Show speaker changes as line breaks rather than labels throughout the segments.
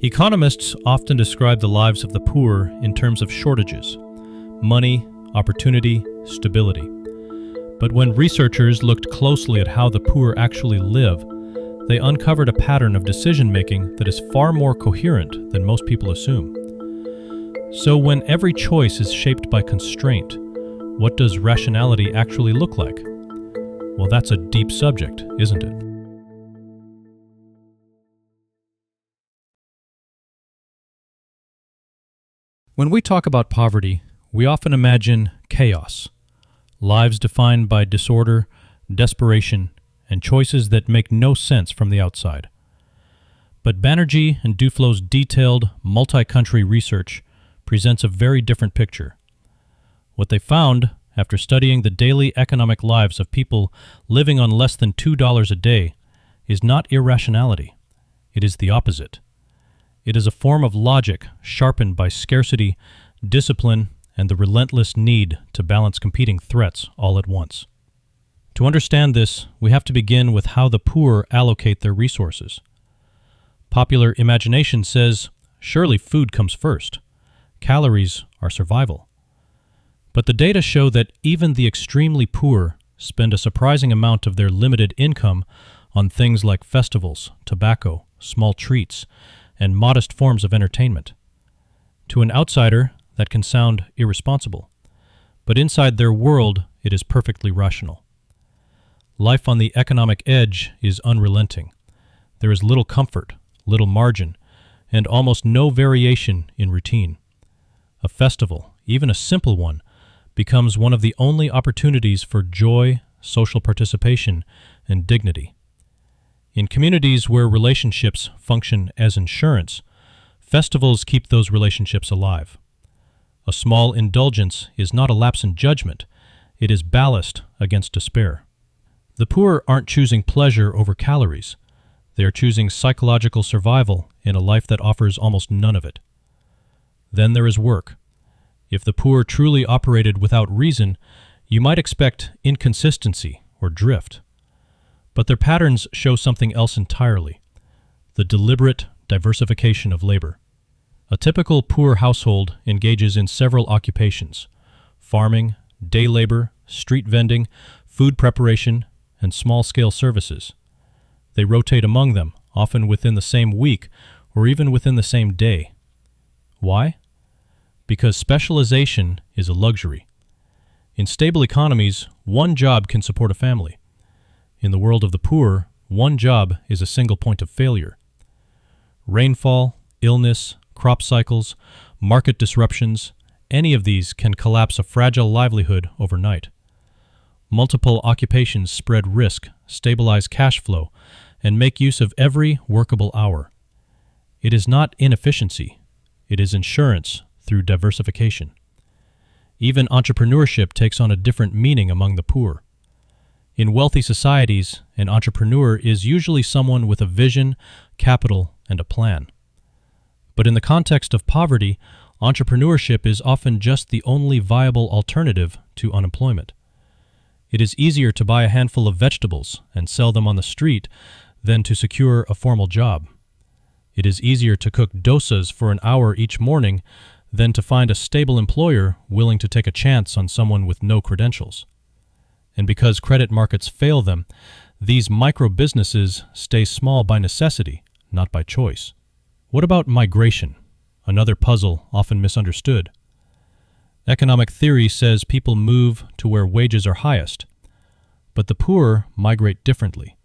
Economists often describe the lives of the poor in terms of shortages: money, opportunity, stability. But when researchers looked closely at how the poor actually live, they uncovered a pattern of decision-making that is far more coherent than most people assume. So when every choice is shaped by constraint, what does rationality actually look like? Well, that's a deep subject, isn't it? When we talk about poverty, we often imagine chaos, lives defined by disorder, desperation, and choices that make no sense from the outside. But Banerjee and Duflo's detailed, multi-country research presents a very different picture. What they found, after studying the daily economic lives of people living on less than $2 a day, is not irrationality. It is the opposite. It is a form of logic sharpened by scarcity, discipline, and the relentless need to balance competing threats all at once. To understand this, we have to begin with how the poor allocate their resources. Popular imagination says, surely food comes first. Calories are survival. But the data show that even the extremely poor spend a surprising amount of their limited income on things like festivals, tobacco, small treats, and modest forms of entertainment. To an outsider, that can sound irresponsible, but inside their world, it is perfectly rational. Life on the economic edge is unrelenting. There is little comfort, little margin, and almost no variation in routine. A festival, even a simple one, becomes one of the only opportunities for joy, social participation, and dignity. In communities where relationships function as insurance, festivals keep those relationships alive. A small indulgence is not a lapse in judgment, it is ballast against despair. The poor aren't choosing pleasure over calories. They are choosing psychological survival in a life that offers almost none of it. Then there is work. If the poor truly operated without reason, you might expect inconsistency or drift. But their patterns show something else entirely: the deliberate diversification of labor. A typical poor household engages in several occupations: farming, day labor, street vending, food preparation, and small-scale services. They rotate among them, often within the same week or even within the same day. Why? Because specialization is a luxury. In stable economies, one job can support a family. In the world of the poor, one job is a single point of failure. Rainfall, illness, crop cycles, market disruptions, any of these can collapse a fragile livelihood overnight. Multiple occupations spread risk, stabilize cash flow, and make use of every workable hour. It is not inefficiency, it is insurance through diversification. Even entrepreneurship takes on a different meaning among the poor. In wealthy societies, an entrepreneur is usually someone with a vision, capital, and a plan. But in the context of poverty, entrepreneurship is often just the only viable alternative to unemployment. It is easier to buy a handful of vegetables and sell them on the street than to secure a formal job. It is easier to cook dosas for an hour each morning than to find a stable employer willing to take a chance on someone with no credentials. And because credit markets fail them, these micro-businesses stay small by necessity, not by choice. What about migration? Another puzzle often misunderstood. Economic theory says people move to where wages are highest, but the poor migrate differently.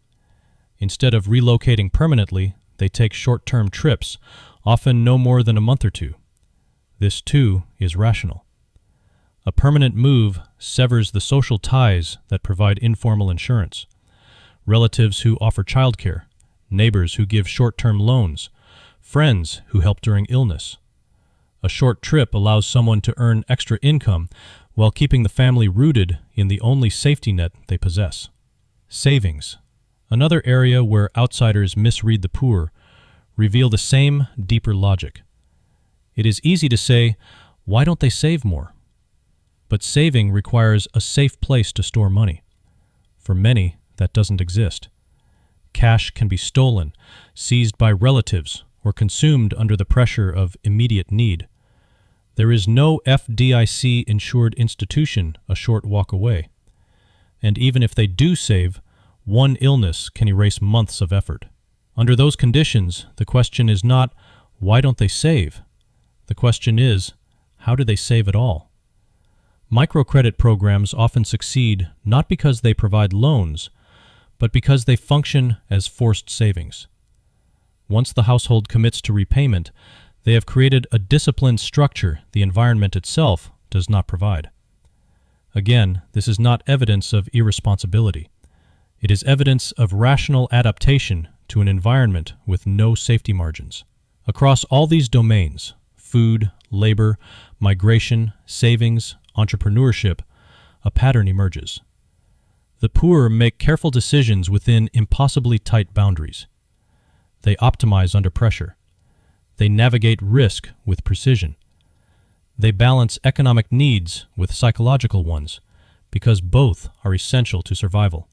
Instead of relocating permanently, they take short-term trips, often no more than a month or two. This, too, is rational. A permanent move severs the social ties that provide informal insurance. Relatives who offer childcare, neighbors who give short-term loans, friends who help during illness. A short trip allows someone to earn extra income while keeping the family rooted in the only safety net they possess. Savings, another area where outsiders misread the poor, reveal the same deeper logic. It is easy to say, why don't they save more? But saving requires a safe place to store money. For many, that doesn't exist. Cash can be stolen, seized by relatives, or consumed under the pressure of immediate need. There is no FDIC-insured institution a short walk away. And even if they do save, one illness can erase months of effort. Under those conditions, the question is not, why don't they save? The question is, how do they save at all? Microcredit programs often succeed not because they provide loans, but because they function as forced savings. Once the household commits to repayment, they have created a disciplined structure the environment itself does not provide. Again, this is not evidence of irresponsibility. It is evidence of rational adaptation to an environment with no safety margins. Across all these domains, food, labor, migration, savings, entrepreneurship, a pattern emerges. The poor make careful decisions within impossibly tight boundaries. They optimize under pressure. They navigate risk with precision. They balance economic needs with psychological ones, because both are essential to survival.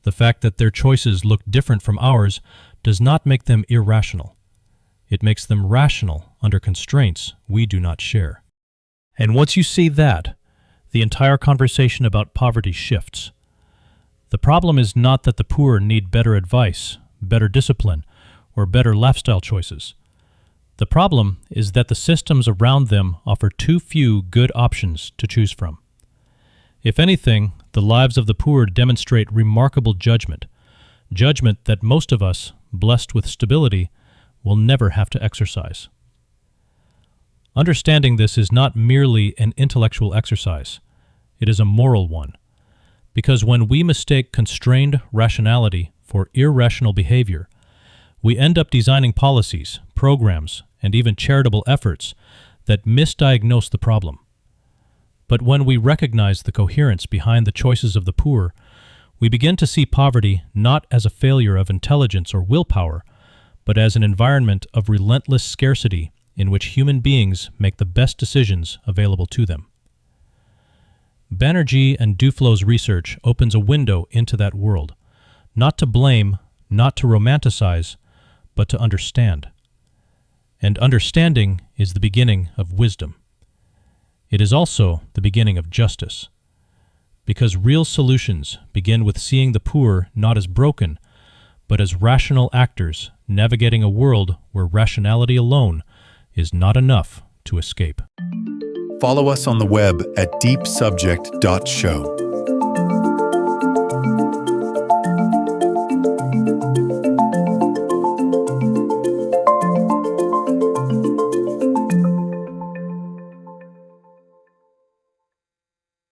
The fact that their choices look different from ours does not make them irrational. It makes them rational under constraints we do not share. And once you see that, the entire conversation about poverty shifts. The problem is not that the poor need better advice, better discipline, or better lifestyle choices. The problem is that the systems around them offer too few good options to choose from. If anything, the lives of the poor demonstrate remarkable judgment that most of us, blessed with stability, will never have to exercise. Understanding this is not merely an intellectual exercise, it is a moral one, because when we mistake constrained rationality for irrational behavior, we end up designing policies, programs, and even charitable efforts that misdiagnose the problem. But when we recognize the coherence behind the choices of the poor, we begin to see poverty not as a failure of intelligence or willpower, but as an environment of relentless scarcity in which human beings make the best decisions available to them. Banerjee and Duflo's research opens a window into that world, not to blame, not to romanticize, but to understand. And understanding is the beginning of wisdom. It is also the beginning of justice, because real solutions begin with seeing the poor not as broken, but as rational actors navigating a world where rationality alone is not enough to escape.
Follow us on the web at deepsubject.show.